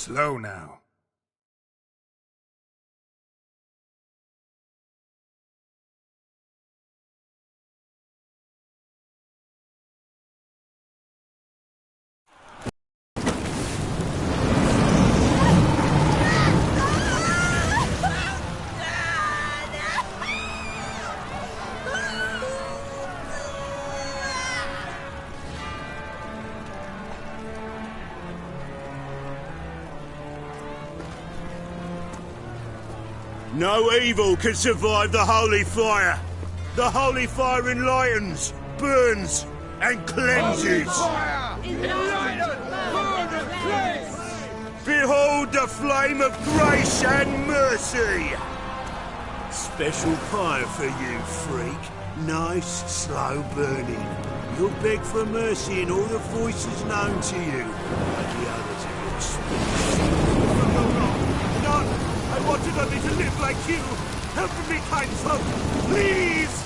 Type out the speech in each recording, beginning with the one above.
Slow now. No evil can survive the holy fire. The holy fire enlightens, burns, and cleanses. Behold the flame of grace and mercy. Special fire for you, freak. Nice, slow burning. You'll beg for mercy in all the voices known to you. Like the others of your species. None! I wanted only to live like you! Help me, kind folk! Please!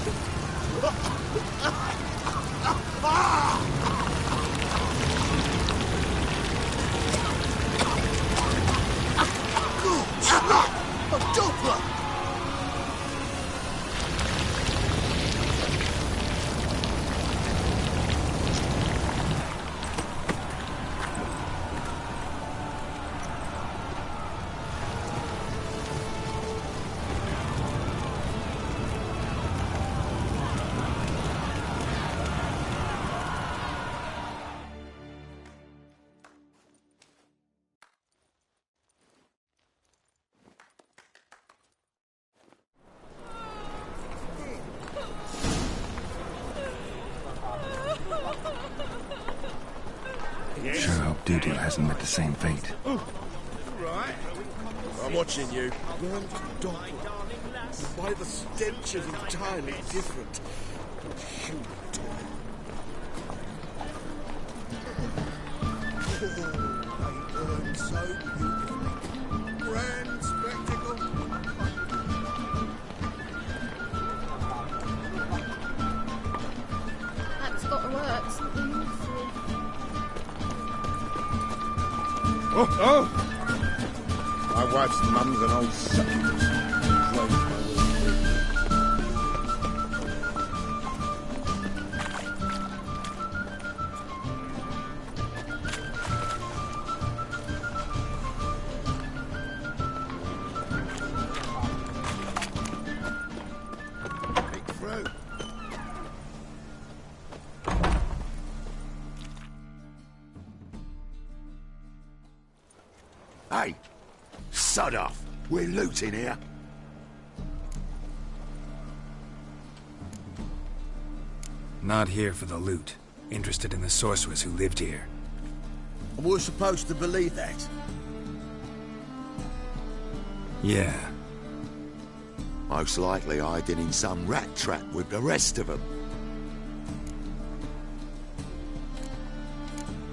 Good slap! A doppler! Sure hope Dudu hasn't met the same fate. Right. I'm watching you. Burned doppler. Why the stench is entirely different. Human toy. Oh, they burn so beautifully. Grand spectacle. That's got to work. Something awful. Oh! My wife's mum's an old succubus. Big fruit. Hey, sod off. We're looting here. Not here for the loot. Interested in the sorceress who lived here. We're supposed to believe that. Yeah. Most likely hiding in some rat trap with the rest of them.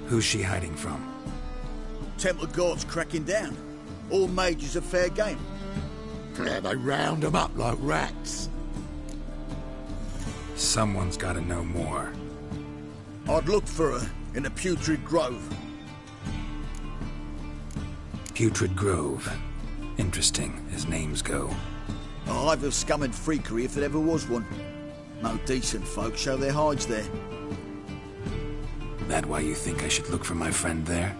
Who's she hiding from? Temple Guard's cracking down. All mages are fair game. Yeah, they round them up like rats. Someone's gotta know more. I'd look for her in the Putrid Grove. Putrid Grove. Interesting, as names go. A hive of scum and freakery if there ever was one. No decent folk show their hides there. That why you think I should look for my friend there?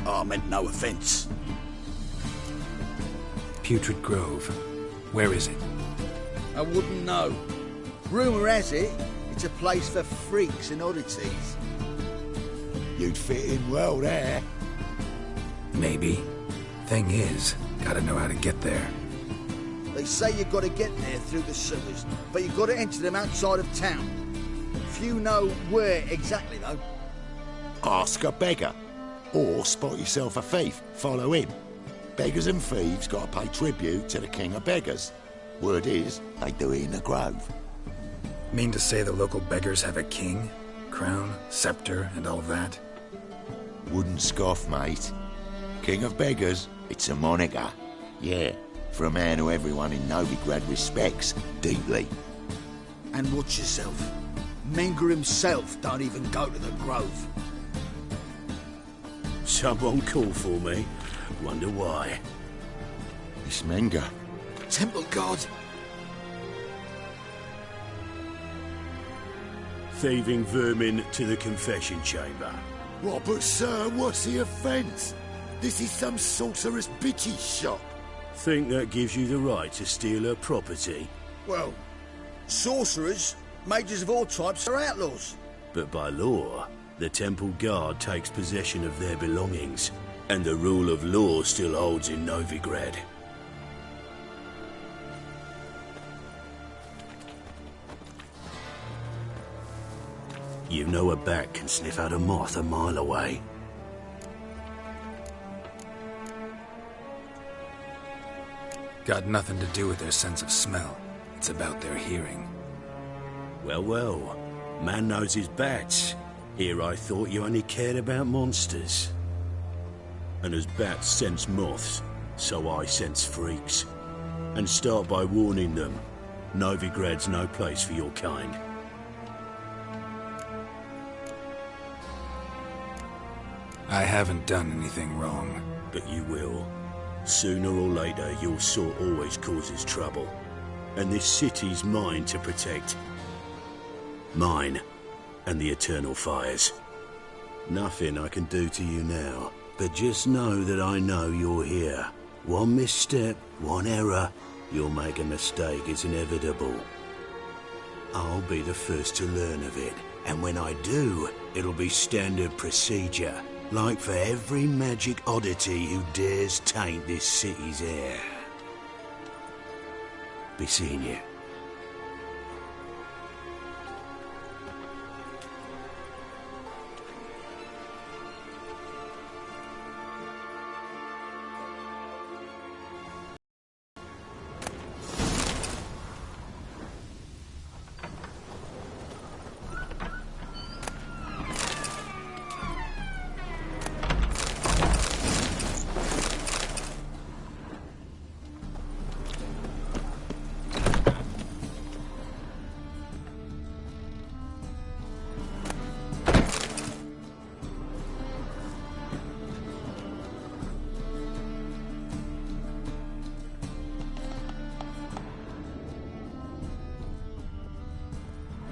I meant no offence. Putrid Grove. Where is it? I wouldn't know. Rumour has it, it's a place for freaks and oddities. You'd fit in well there. Maybe. Thing is, gotta know how to get there. They say you've got to get there through the sewers, but you've got to enter them outside of town. Few know where exactly, though. Ask a beggar. Or spot yourself a thief. Follow him. Beggars and thieves got to pay tribute to the king of beggars. Word is, they do it in the grove. Mean to say the local beggars have a king? Crown, scepter, and all that? Wouldn't scoff, mate. King of beggars, it's a moniker. Yeah, for a man who everyone in Novigrad respects deeply. And watch yourself. Menger himself don't even go to the grove. Someone call for me. Wonder why. This Menga. Temple guard. Thieving vermin to the confession chamber. What, but sir, what's the offence? This is some sorcerer's bitchy shop. Think that gives you the right to steal her property? Well, sorcerers, mages of all types are outlaws. But by law, the temple guard takes possession of their belongings, and the rule of law still holds in Novigrad. You know a bat can sniff out a moth a mile away. Got nothing to do with their sense of smell. It's about their hearing. Well, well. Man knows his bats. Here I thought you only cared about monsters. And as bats sense moths, so I sense freaks. And start by warning them, Novigrad's no place for your kind. I haven't done anything wrong. But you will. Sooner or later, your sort always causes trouble. And this city's mine to protect. Mine and the eternal fires. Nothing I can do to you now, but just know that I know you're here. One misstep, one error, you'll make a mistake, it's inevitable. I'll be the first to learn of it, and when I do, it'll be standard procedure, like for every magic oddity who dares taint this city's air. Be seeing you.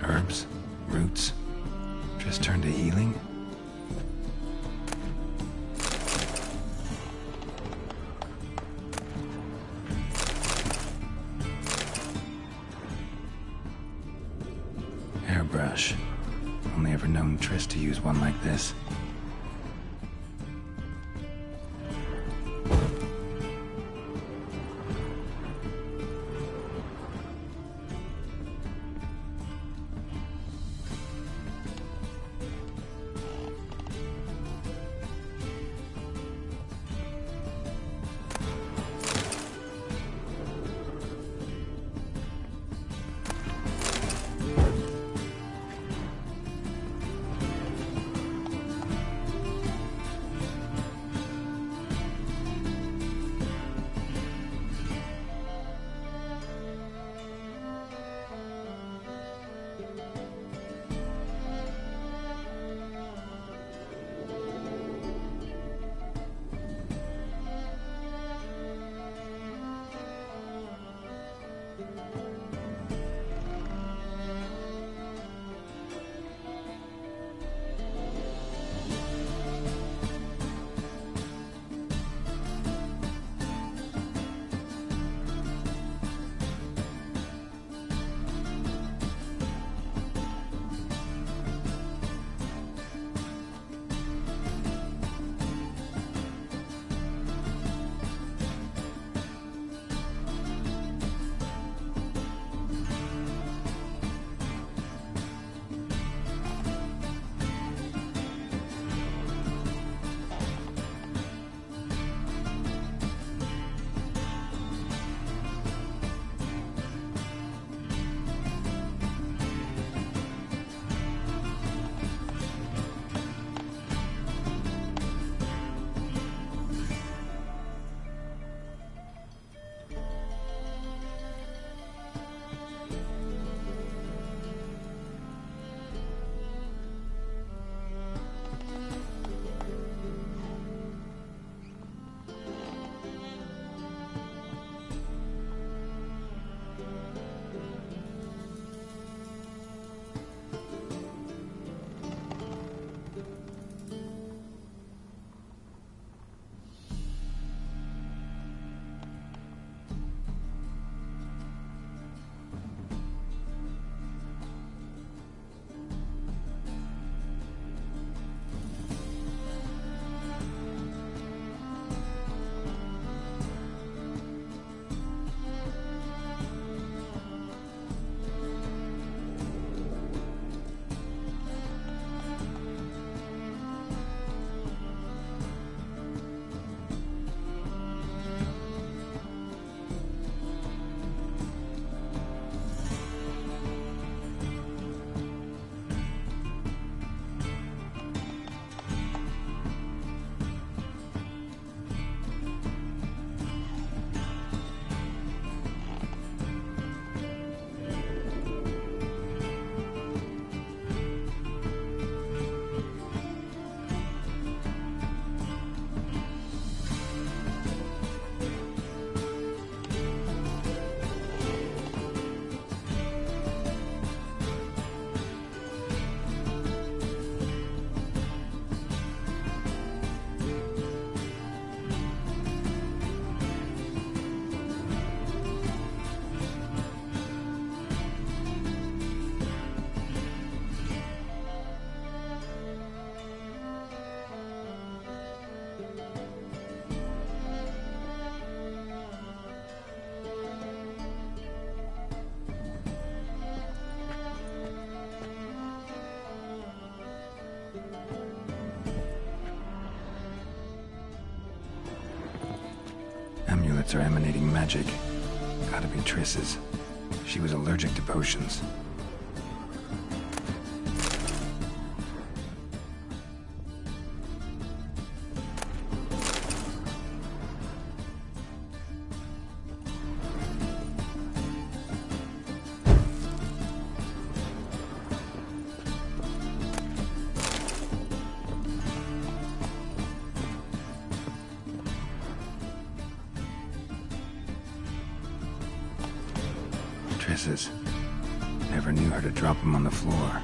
Herbs? Roots? Just turn to healing? Hairbrush. Only ever known Triss to use one like this. magic. Gotta be Triss's. She was allergic to potions. Triss's. Never knew her to drop him on the floor.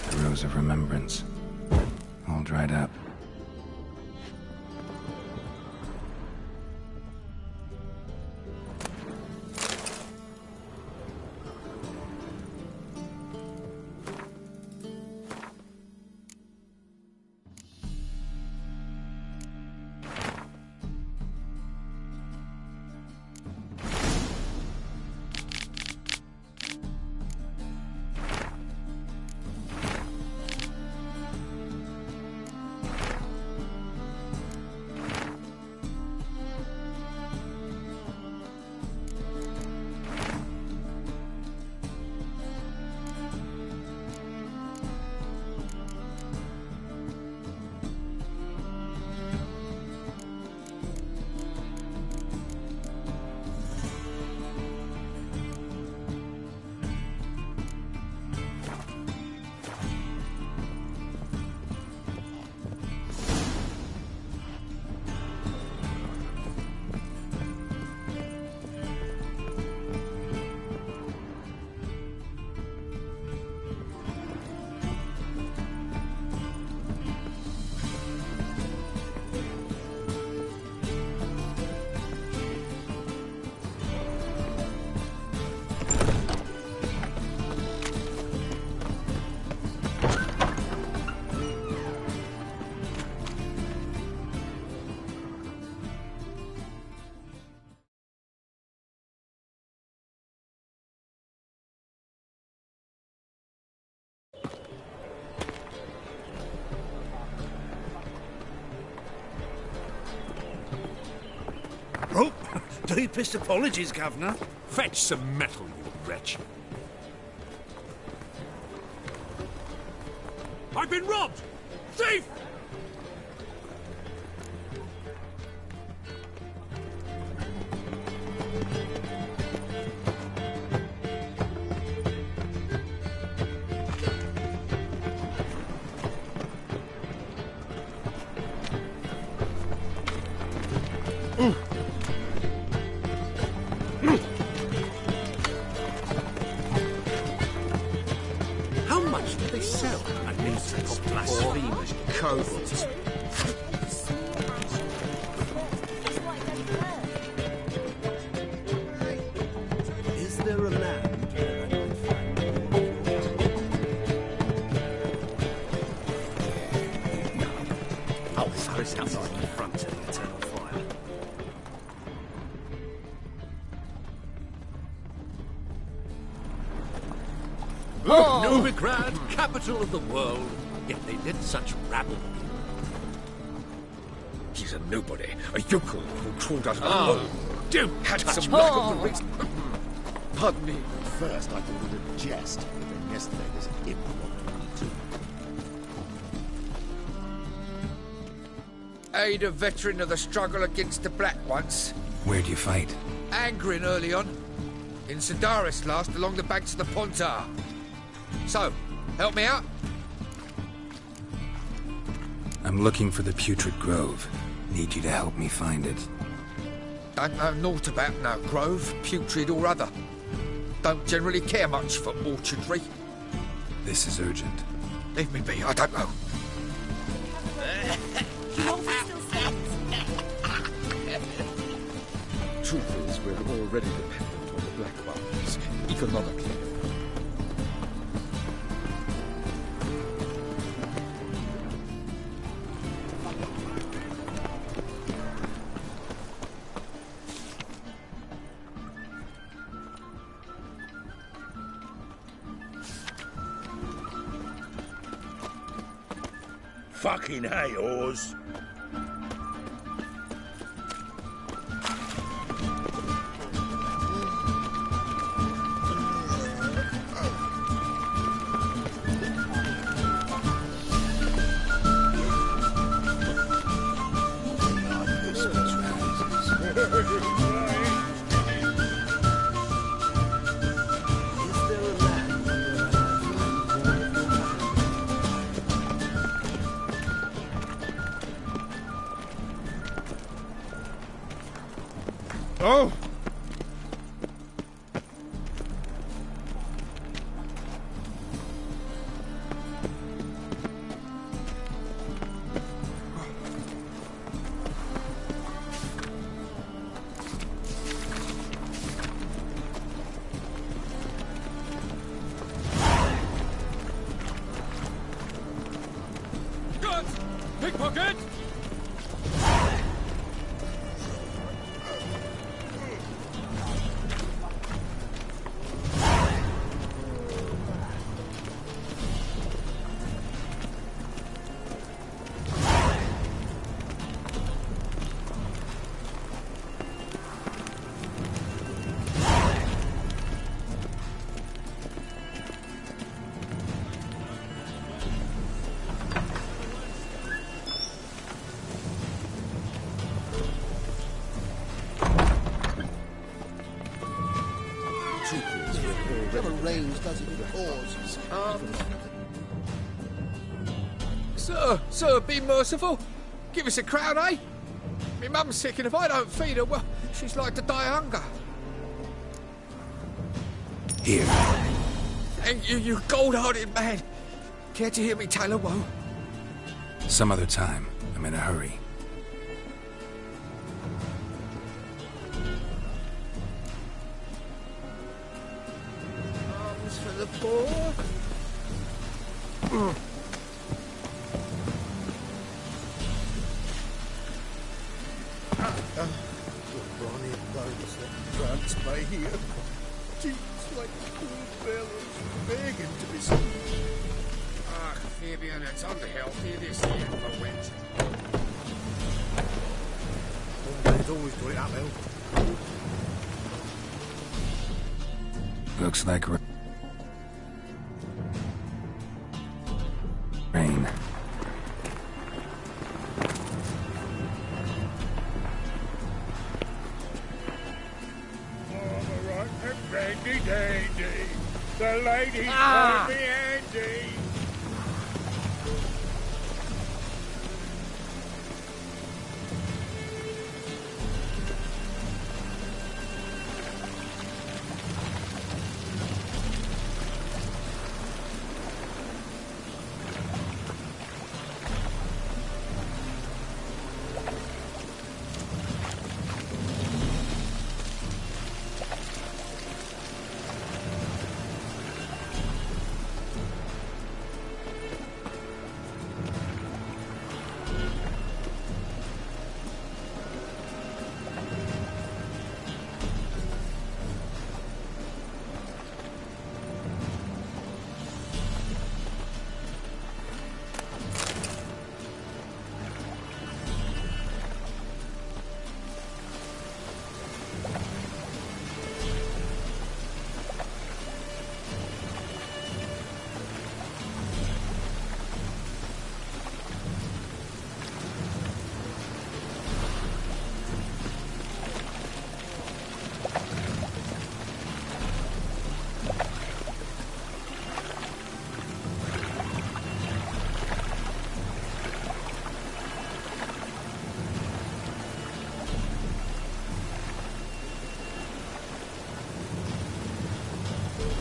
The Rose of Remembrance. All dried up. Oh, deepest apologies, Governor. Fetch some metal, you wretch. I've been robbed! Thief! How much do they sell? A nuisance, blasphemers, kobolds. Is there a land where I can find Oh, so it's outside in front of the eternal fire. Novigrad, capital of the world, yet they did such rabble. He's a nobody, a yokel who crawled out of a hole. Don't Had touch some me. luck on the race. Pardon me. At first, I thought it a jest, but then yesterday there's an imp on me too. Aid a veteran of the struggle against the Black once. Where'd you fight? Angrin early on. In Sedaris last, along the banks of the Pontar. So, help me out? I'm looking for the Putrid Grove. Need you to help me find it. Don't know naught about no grove, putrid or other. Don't generally care much for orchardry. This is urgent. Leave me be, I don't know. Truth is, we're already dependent on the Black Ones, economically. Fucking hey, Oz. Oh! Guns! Pickpocket! Sir, be merciful. Give us a crown, eh? My mum's sick, and if I don't feed her, well, she's like to die of hunger. Here. Thank you, you gold-hearted man. Care to hear me tell a woe? Some other time. I'm in a hurry. Arms for the poor. Ronnie knows that drugs may hear. Jeeps like poor fellows begging to be seen. Ah, Fabian, it's unhealthy this year for winter. He's always got it uphill. Looks like rain. Randy Dandy. The ladies call me Andy.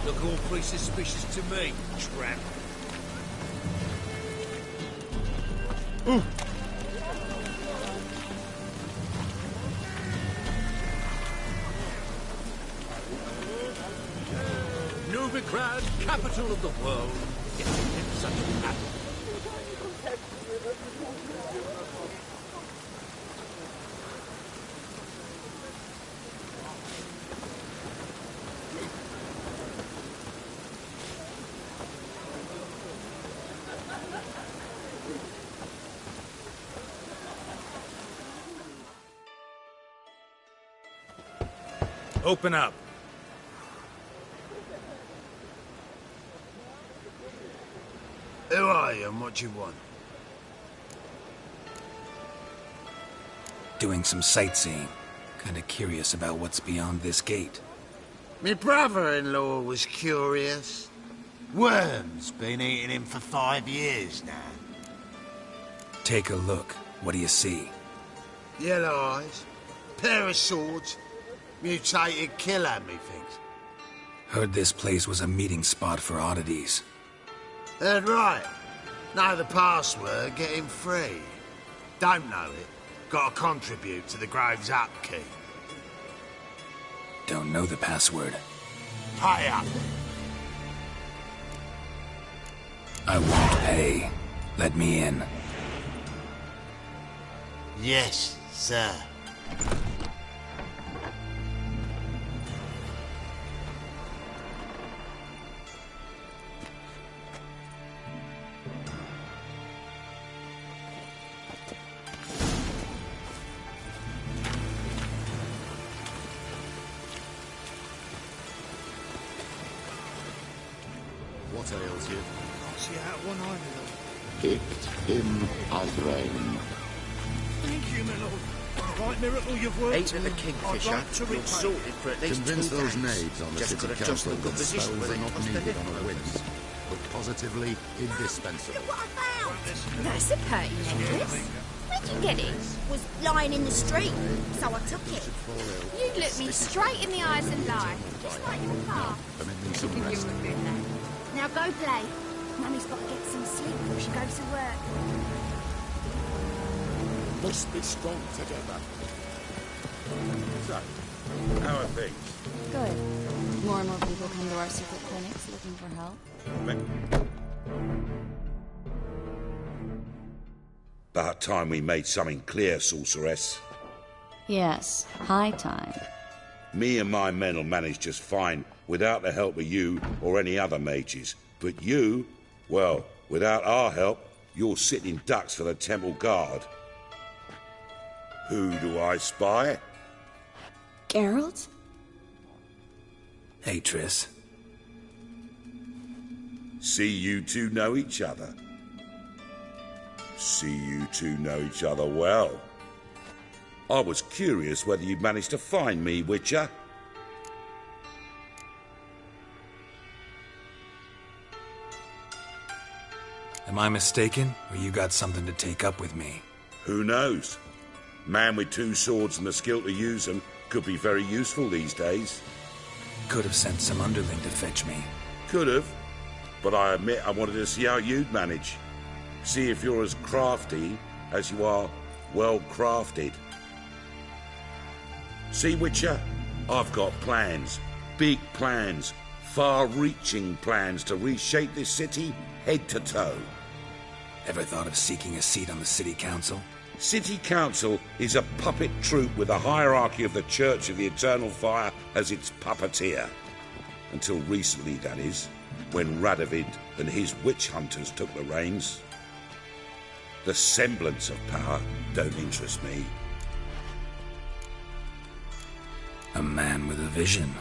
Look all pretty suspicious to me, tramp. Ooh. Novigrad, capital of the world. Yes, it's such a happy. Open up. Who are you and what do you want? Doing some sightseeing. Kinda curious about what's beyond this gate. My brother-in-law was curious. Worms been eating him for 5 years now. Take a look. What do you see? Yellow eyes, pair of swords, mutated killer, methinks. Heard this place was a meeting spot for oddities. Heard right. Know the password, get him free. Don't know it, gotta contribute to the Grove's upkeep. Don't know the password. Pay up. I won't pay. Let me in. Yes, sir. What ails you? Can't see out one eye, my lord. Kicked him as rain. Thank you, my lord. Right miracle you've worked. Eight of the Kingfisher. I'd like to You're repay. sorted for at least Convince 2 those days. knaves on the Just city gotta just council look good that position spells where are they not cost a needed nickel. on a whim, but positively indispensable. Look what I found! That's a pain necklace. Where'd you get it? Was lying in the street, so I took it. You'd look me straight in the eyes and lie. Just like your car. Permit me some rest. Now go play. Mummy's got to get some sleep before she goes to work. Must be strong together. So, how are things? Good. More and more people come to our secret clinics looking for help. About time we made something clear, sorceress. Yes, high time. Me and my men will manage just fine without the help of you or any other mages. But you, well, without our help, you're sitting ducks for the temple guard. Who do I spy? Geralt? Hey, Triss. See you two know each other. See you two know each other well. I was curious whether you'd managed to find me, Witcher. Am I mistaken, or you got something to take up with me? Who knows? Man with 2 swords and the skill to use them could be very useful these days. Could have sent some underling to fetch me. Could have, but I admit I wanted to see how you'd manage. See if you're as crafty as you are well crafted. See, Witcher, I've got plans. Big plans. Far-reaching plans to reshape this city head to toe. Ever thought of seeking a seat on the city council? City Council is a puppet troupe with a hierarchy of the Church of the Eternal Fire as its puppeteer. Until recently, that is, when Radovid and his witch hunters took the reins. The semblance of power don't interest me. A man with a vision.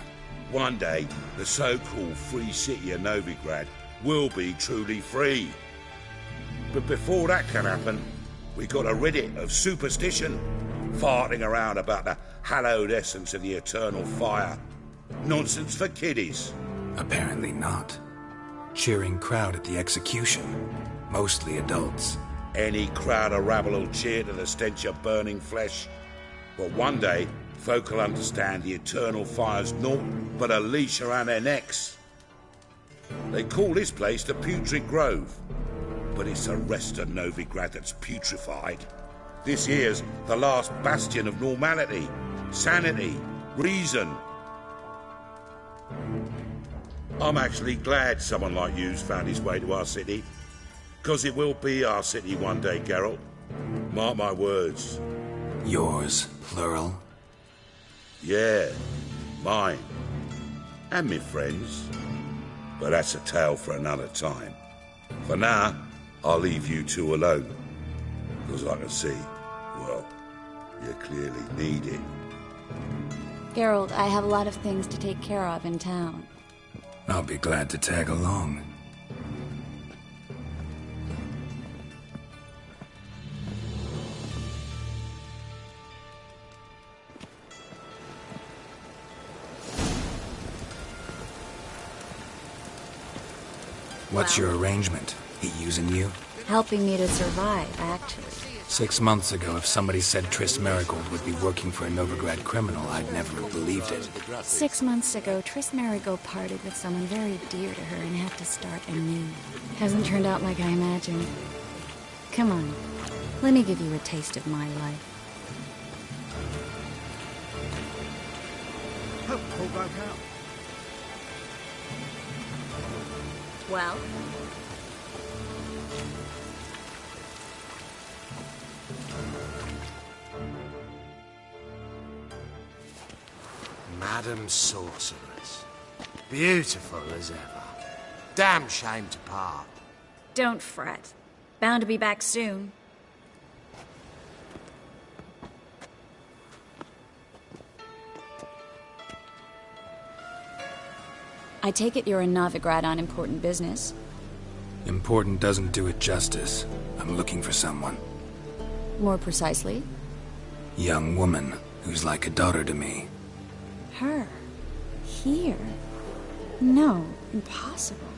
One day, the so-called free city of Novigrad will be truly free. But before that can happen, we got to rid it of superstition, farting around about the hallowed essence of the eternal fire. Nonsense for kiddies. Apparently not. Cheering crowd at the execution. Mostly adults. Any crowd of rabble will cheer to the stench of burning flesh. But one day, folk will understand the eternal fire's naught but a leash around their necks. They call this place the Putrid Grove. But it's the rest of Novigrad that's putrefied. This here's the last bastion of normality, sanity, reason. I'm actually glad someone like you's found his way to our city. Because it will be our city one day, Geralt. Mark my words. Yours, plural? Yeah, mine. And me friends. But that's a tale for another time. For now, I'll leave you two alone, because I can see, well, you clearly need it. Geralt, I have a lot of things to take care of in town. I'll be glad to tag along. What's your arrangement? He using you? Helping me to survive, actually. 6 months ago, if somebody said Triss Merigold would be working for a Novigrad criminal, I'd never have believed it. 6 months ago, Triss Merigold parted with someone very dear to her and had to start anew. Hasn't turned out like I imagined. Come on, let me give you a taste of my life. Hope all broke out. Well? Madam Sorceress. Beautiful as ever. Damn shame to part. Don't fret. Bound to be back soon. I take it you're in Novigrad on important business. Important doesn't do it justice. I'm looking for someone. More precisely? Young woman who's like a daughter to me. Her? Here? No, impossible.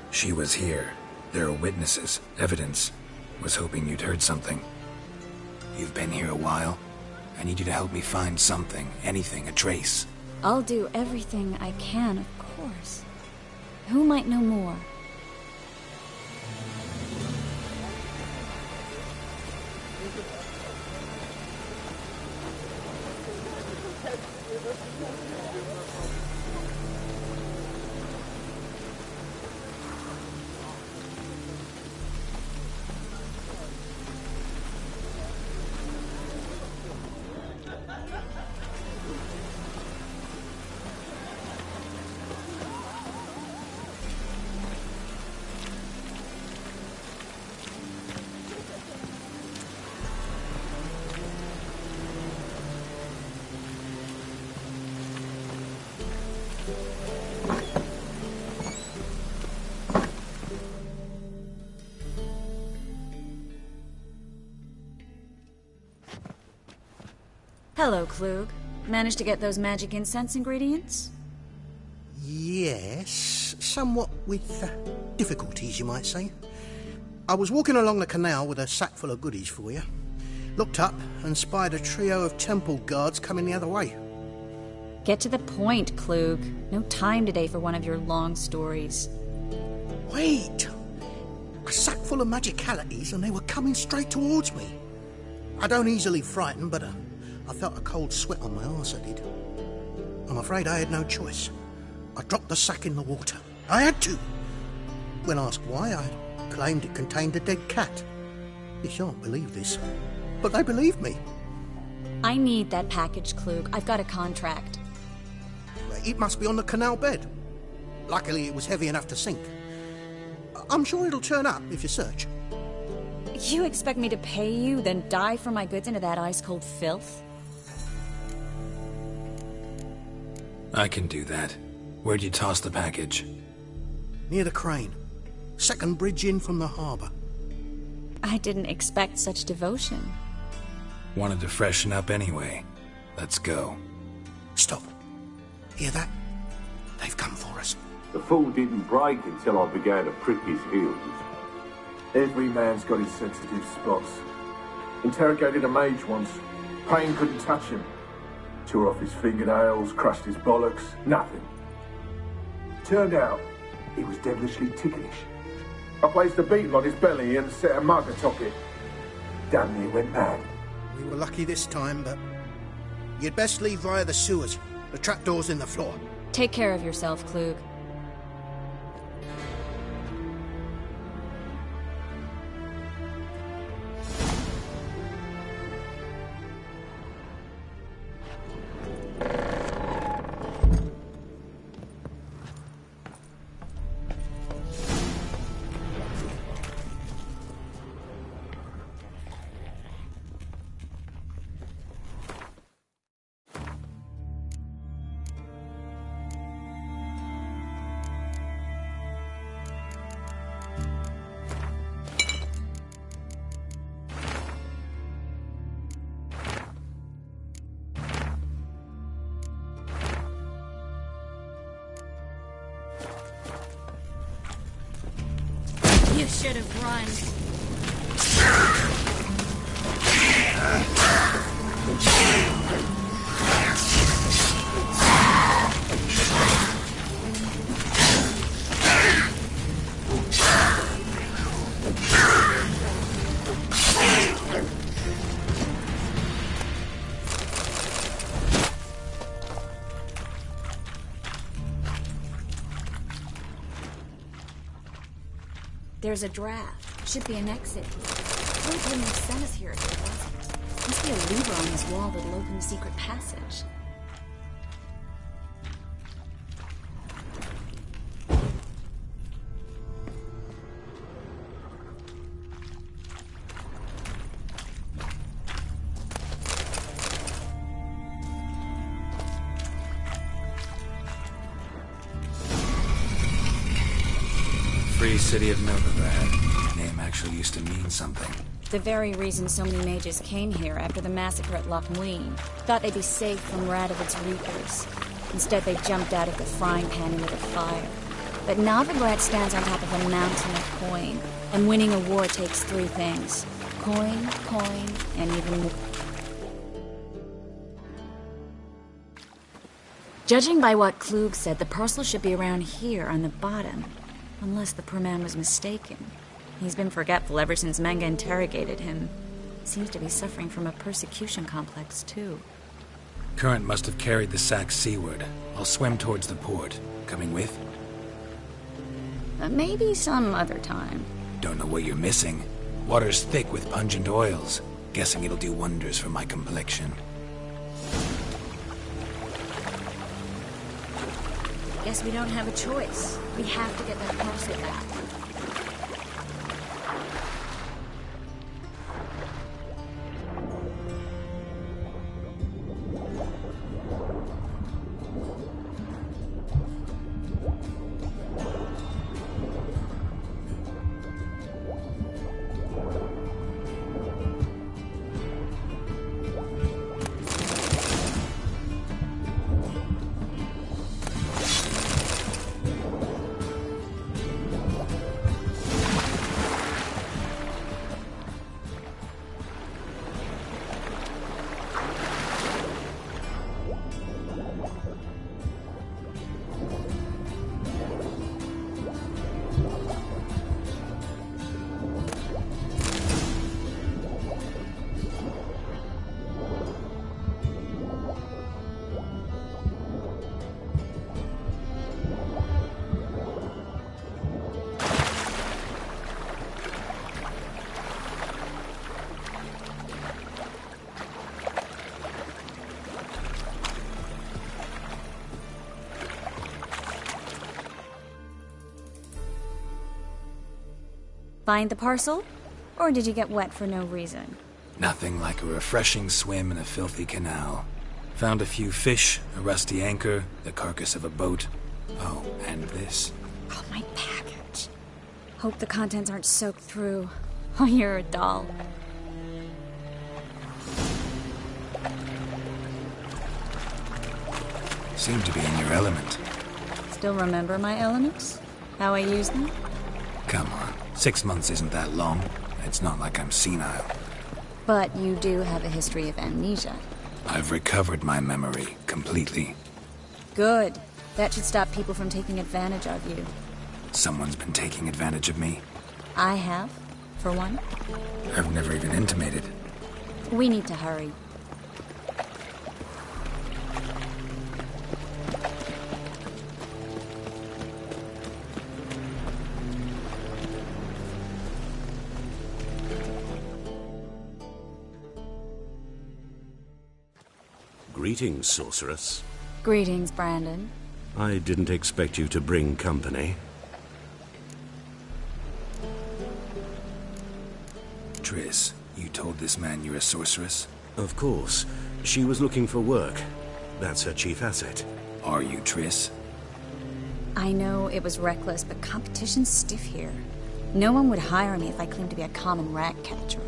She was here. There are witnesses, evidence. Was hoping you'd heard something. You've been here a while. I need you to help me find something, anything, a trace. I'll do everything I can, of course. Who might know more? Hello, Klug. Managed to get those magic incense ingredients? Yes, somewhat with difficulties, you might say. I was walking along the canal with a sack full of goodies for you. Looked up and spied a trio of temple guards coming the other way. Get to the point, Klug. No time today for one of your long stories. Wait! A sack full of magicalities and they were coming straight towards me. I don't easily frighten, but I felt a cold sweat on my arse, I did. I'm afraid I had no choice. I dropped the sack in the water. I had to. When asked why, I claimed it contained a dead cat. You shan't believe this, but they believed me. I need that package, Klug. I've got a contract. It must be on the canal bed. Luckily, it was heavy enough to sink. I'm sure it'll turn up if you search. You expect me to pay you, then dive for my goods into that ice-cold filth? I can do that. Where'd you toss the package? Near the crane. Second bridge in from the harbour. I didn't expect such devotion. Wanted to freshen up anyway. Let's go. Stop. Hear that? They've come for us. The fall didn't break until I began to prick his heels. Every man's got his sensitive spots. Interrogated a mage once. Pain couldn't touch him. Tore off his fingernails, crushed his bollocks, nothing. Turned out, he was devilishly ticklish. I placed a beetle on his belly and set a mug atop it. Damn near went mad. We were lucky this time, but you'd best leave via the sewers. The trapdoor's in the floor. Take care of yourself, Klug. should have run. There's a draft. Should be an exit. Who wouldn't have sent us here if there wasn't? Must be a lever on this wall that'll open the secret passage. Free City of Novigrad. Name actually used to mean something. The very reason so many mages came here after the massacre at Loch Muin. Thought they'd be safe from Radovid's reapers. Instead, they jumped out of the frying pan into the fire. But Novigrad stands on top of a mountain of coin. And winning a war takes three things. Coin, and even more. Judging by what Klug said, the parcel should be around here on the bottom. Unless the poor man was mistaken. He's been forgetful ever since Manga interrogated him. Seems to be suffering from a persecution complex, too. Current must have carried the sack seaward. I'll swim towards the port. Coming with? Maybe some other time. Don't know what you're missing. Water's thick with pungent oils. Guessing it'll do wonders for my complexion. Guess we don't have a choice. We have to get that parcel back. Find the parcel? Or did you get wet for no reason? Nothing like a refreshing swim in a filthy canal. Found a few fish, a rusty anchor, the carcass of a boat. Oh, and this. Oh, my package. Hope the contents aren't soaked through. Oh, you're a doll. Seem to be in your element. Still remember my elements? How I use them? Come on. 6 months isn't that long. It's not like I'm senile. But you do have a history of amnesia. I've recovered my memory completely. Good. That should stop people from taking advantage of you. Someone's been taking advantage of me. I have, for one. I've never even intimated. We need to hurry. Greetings, sorceress. Greetings, Brandon. I didn't expect you to bring company. Triss, you told this man you're a sorceress? Of course. She was looking for work. That's her chief asset. Are you Triss? I know it was reckless, but competition's stiff here. No one would hire me if I claimed to be a common rat catcher.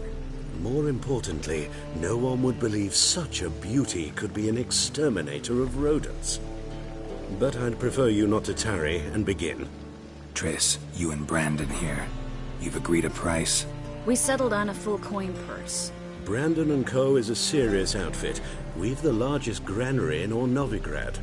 More importantly, no one would believe such a beauty could be an exterminator of rodents. But I'd prefer you not to tarry and begin. Triss, you and Brandon here. You've agreed a price? We settled on a full coin purse. Brandon & Co. is a serious outfit. We've the largest granary in all Novigrad.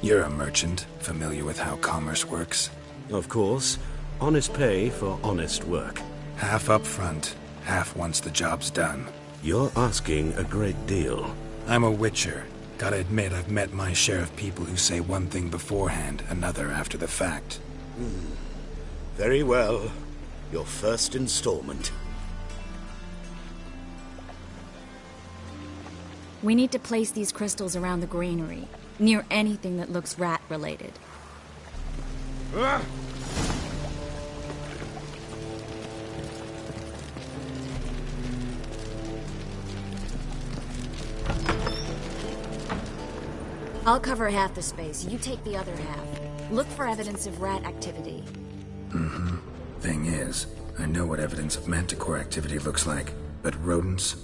You're a merchant, familiar with how commerce works? Of course. Honest pay for honest work. Half up front, half once the job's done. You're asking a great deal. I'm a witcher. Gotta admit, I've met my share of people who say one thing beforehand, another after the fact. Very well. Your first installment. We need to place these crystals around the granary, near anything that looks rat-related. I'll cover half the space, you take the other half. Look for evidence of rat activity. Mm-hmm. Thing is, I know what evidence of manticore activity looks like, but rodents?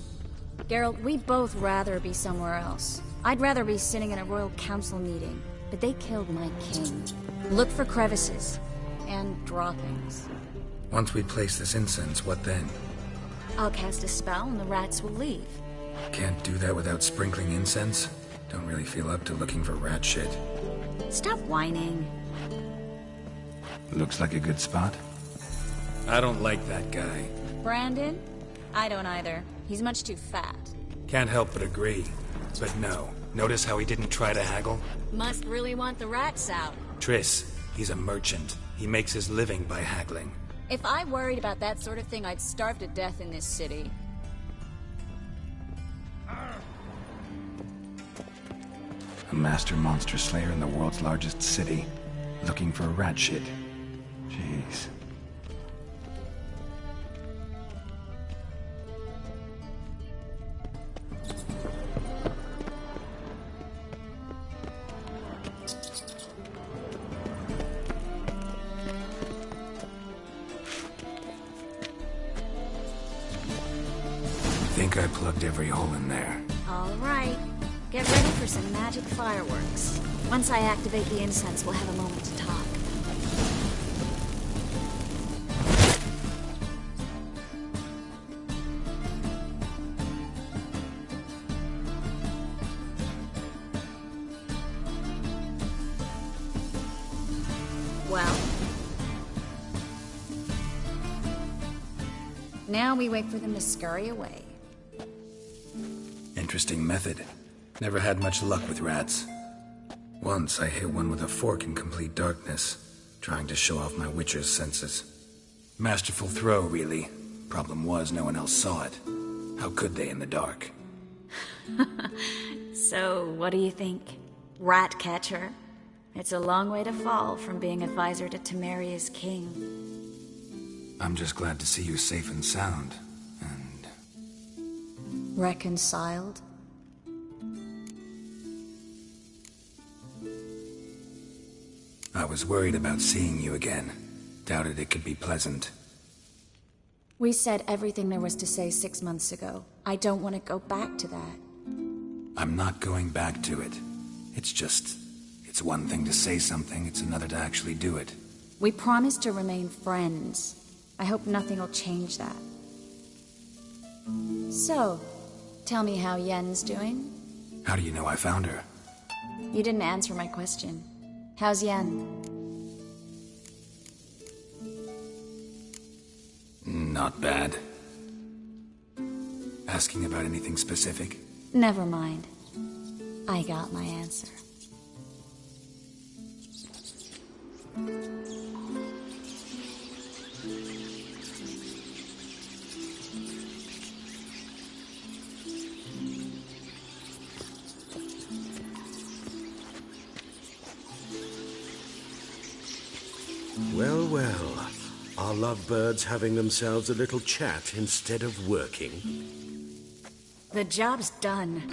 Geralt, we'd both rather be somewhere else. I'd rather be sitting in a royal council meeting, but they killed my king. Look for crevices and droppings. Once we place this incense, what then? I'll cast a spell and the rats will leave. Can't do that without sprinkling incense? Don't really feel up to looking for rat shit. Stop whining. Looks like a good spot. I don't like that guy. Brandon? I don't either. He's much too fat. Can't help but agree. But no. Notice how he didn't try to haggle? Must really want the rats out. Triss, he's a merchant. He makes his living by haggling. If I worried about that sort of thing, I'd starve to death in this city. A master monster slayer in the world's largest city. Looking for rat shit. Jeez. Think I plugged every hole in there. All right. Get ready for some magic fireworks. Once I activate the incense, we'll have a moment to talk. Well? Now we wait for them to scurry away. Interesting method. Never had much luck with rats. Once I hit one with a fork in complete darkness, trying to show off my witcher's senses. Masterful throw, really. Problem was, no one else saw it. How could they in the dark? So, what do you think? Rat catcher? It's a long way to fall from being advisor to Temeria's king. I'm just glad to see you safe and sound. And... reconciled? I was worried about seeing you again. Doubted it could be pleasant. We said everything there was to say 6 months ago. I don't want to go back to that. I'm not going back to it. It's one thing to say something, it's another to actually do it. We promised to remain friends. I hope nothing will change that. So, tell me how Yen's doing? How do you know I found her? You didn't answer my question. How's Yen? Not bad. Asking about anything specific? Never mind. I got my answer. Well, well. Are lovebirds having themselves a little chat instead of working? The job's done.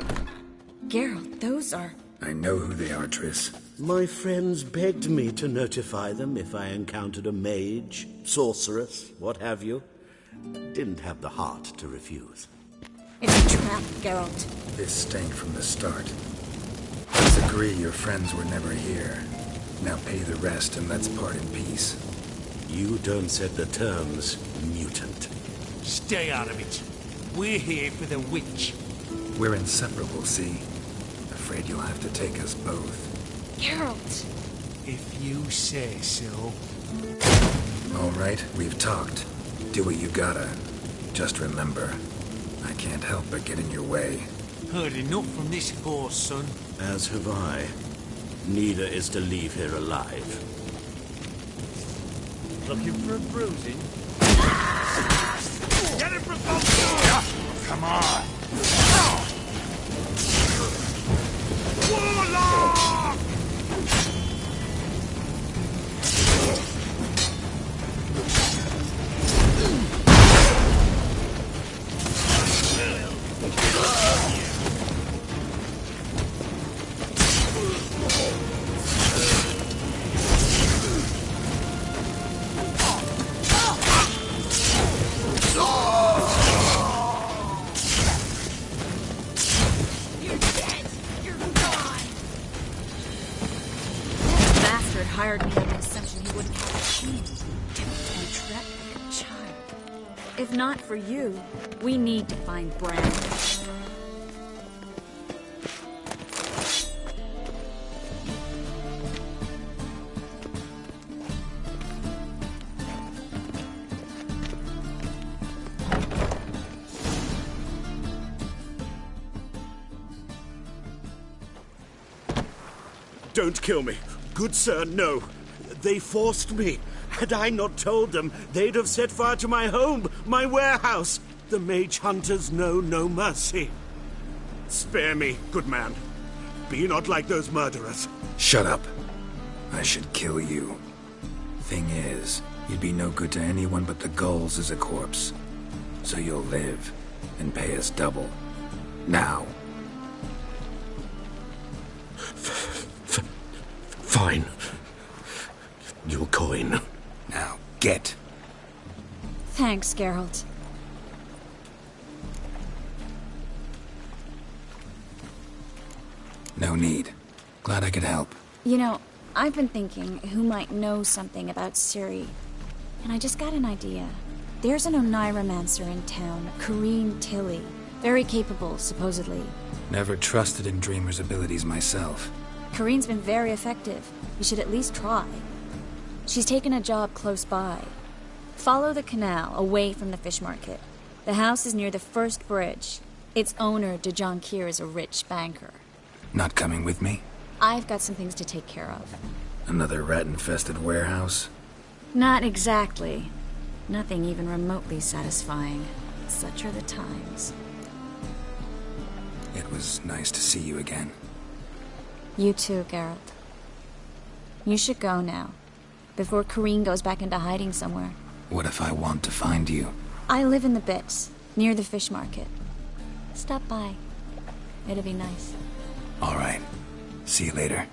Geralt, those are... I know who they are, Triss. My friends begged me to notify them if I encountered a mage, sorceress, what have you. Didn't have the heart to refuse. It's a trap, Geralt. This stank from the start. Let's agree your friends were never here. Now pay the rest and let's part in peace. You don't set the terms, mutant. Stay out of it. We're here for the witch. We're inseparable, see? Afraid you'll have to take us both. Geralt! If you say so. All right, we've talked. Do what you gotta. Just remember, I can't help but get in your way. Heard enough from this horse, son. As have I. Neither is to leave here alive. Looking for a bruising? Get him from both! Come on! Warlock! Hired me on the assumption he wouldn't have a cheese and trapped like a child. If not for you, we need to find Bran. Don't kill me. Good sir, no. They forced me. Had I not told them, they'd have set fire to my home, my warehouse. The mage hunters know no mercy. Spare me, good man. Be not like those murderers. Shut up. I should kill you. Thing is, you'd be no good to anyone but the gulls as a corpse. So you'll live, and pay us double. Now. Fine. Your coin. Now, get. Thanks, Geralt. No need. Glad I could help. You know, I've been thinking who might know something about Ciri. And I just got an idea. There's an Oneiromancer in town, Corrine Tilly. Very capable, supposedly. Never trusted in Dreamer's abilities myself. Corrine's been very effective. You should at least try. She's taken a job close by. Follow the canal, away from the fish market. The house is near the first bridge. Its owner, de Jonquier, is a rich banker. Not coming with me? I've got some things to take care of. Another rat-infested warehouse? Not exactly. Nothing even remotely satisfying. Such are the times. It was nice to see you again. You too, Geralt. You should go now, before Corrine goes back into hiding somewhere. What if I want to find you? I live in the Bits, near the fish market. Stop by. It'll be nice. All right. See you later.